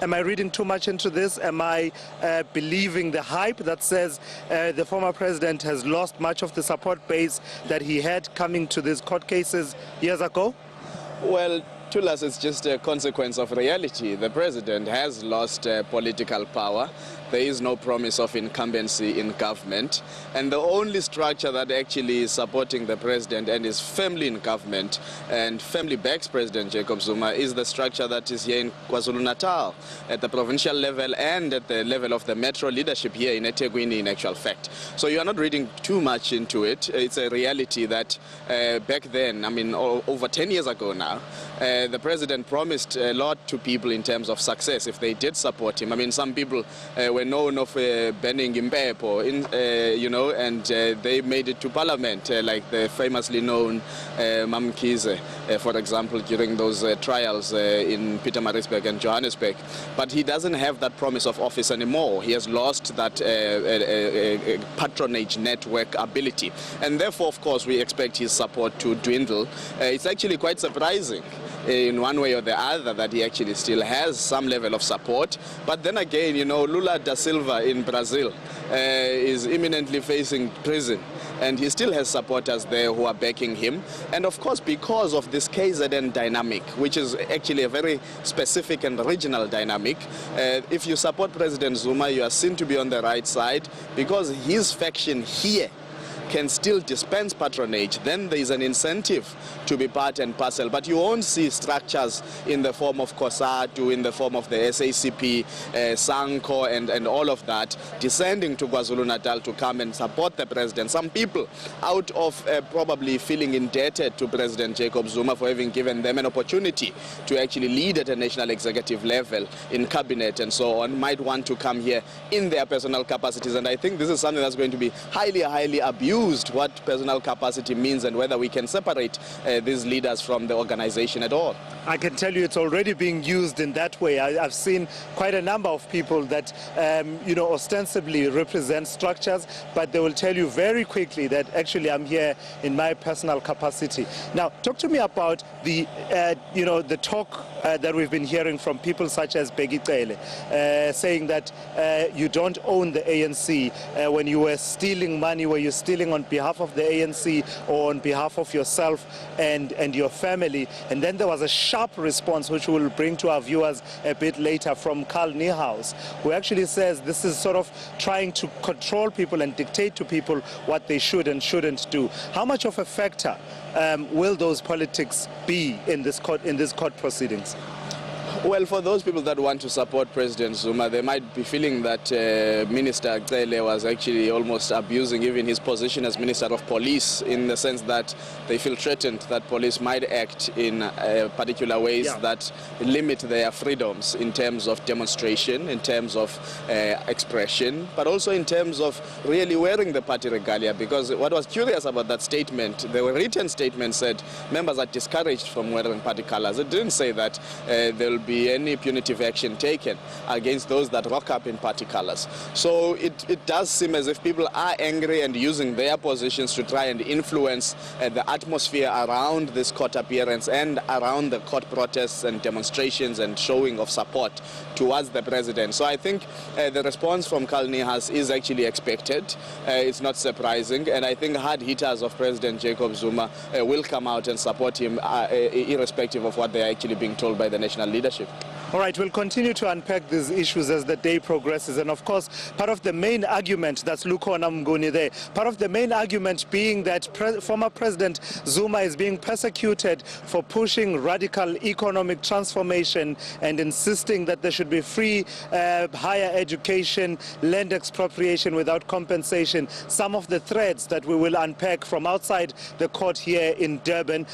Am I reading too much into this? Am I believing the hype that says the former president has lost much of the support base that he had coming to these court cases years ago? Well, to us, it's just a consequence of reality. The president has lost political power. There is no promise of incumbency in government. And the only structure that actually is supporting the president and is firmly in government and firmly backs President Jacob Zuma is the structure that is here in KwaZulu-Natal at the provincial level and at the level of the metro leadership here in eThekwini in actual fact. So you are not reading too much into it. It's a reality that back then, I mean, over 10 years ago now, the president promised a lot to people in terms of success if they did support him. I mean, some people were known of banning Impepo, and they made it to parliament, like the famously known Mamkize, for example, during those trials in Pietermaritzburg and Johannesburg. But he doesn't have that promise of office anymore. He has lost that patronage network ability. And therefore, of course, we expect his support to dwindle. It's actually quite surprising in one way or the other that he actually still has some level of support. But then again, Lula da Silva in Brazil is imminently facing prison, and he still has supporters there who are backing him. And of course, because of this KZN dynamic, which is actually a very specific and regional dynamic, if you support President Zuma, you are seen to be on the right side because his faction here can still dispense patronage, then there is an incentive to be part and parcel. But you won't see structures in the form of COSATU, in the form of the SACP, SANCO, and all of that, descending to KwaZulu-Natal to come and support the president. Some people, out of probably feeling indebted to President Jacob Zuma for having given them an opportunity to actually lead at a national executive level in cabinet and so on, might want to come here in their personal capacities. And I think this is something that's going to be highly, highly abused, what personal capacity means and whether we can separate these leaders from the organization at all. I can tell you it's already being used in that way. I've seen quite a number of people that, ostensibly represent structures, but they will tell you very quickly that actually I'm here in my personal capacity. Now, talk to me about the, the talk that we've been hearing from people such as Bheki Cele, saying that you don't own the ANC. When you were stealing money, were you stealing on behalf of the ANC or on behalf of yourself and your family? And then there was a sharp response, which we'll bring to our viewers a bit later, from Carl Niehaus, who actually says this is sort of trying to control people and dictate to people what they should and shouldn't do. How much of a factor will those politics be in this court proceedings? Well, for those people that want to support President Zuma, they might be feeling that Minister Cele was actually almost abusing even his position as Minister of Police, in the sense that they feel threatened that police might act in particular ways that limit their freedoms in terms of demonstration, in terms of expression, but also in terms of really wearing the party regalia. Because what was curious about that statement, the written statement said members are discouraged from wearing party colors. It didn't say that there will be any punitive action taken against those that rock up in party colors. So it does seem as if people are angry and using their positions to try and influence the atmosphere around this court appearance and around the court protests and demonstrations and showing of support towards the president. So I think the response from Carl Niehaus is actually expected. It's not surprising, and I think hard hitters of President Jacob Zuma will come out and support him irrespective of what they're actually being told by the national leadership. All right, we'll continue to unpack these issues as the day progresses. And of course, part of the main argument, that's Lukhona Mnguni there, part of the main argument being that former President Zuma is being persecuted for pushing radical economic transformation and insisting that there should be free higher education, land expropriation without compensation. Some of the threads that we will unpack from outside the court here in Durban.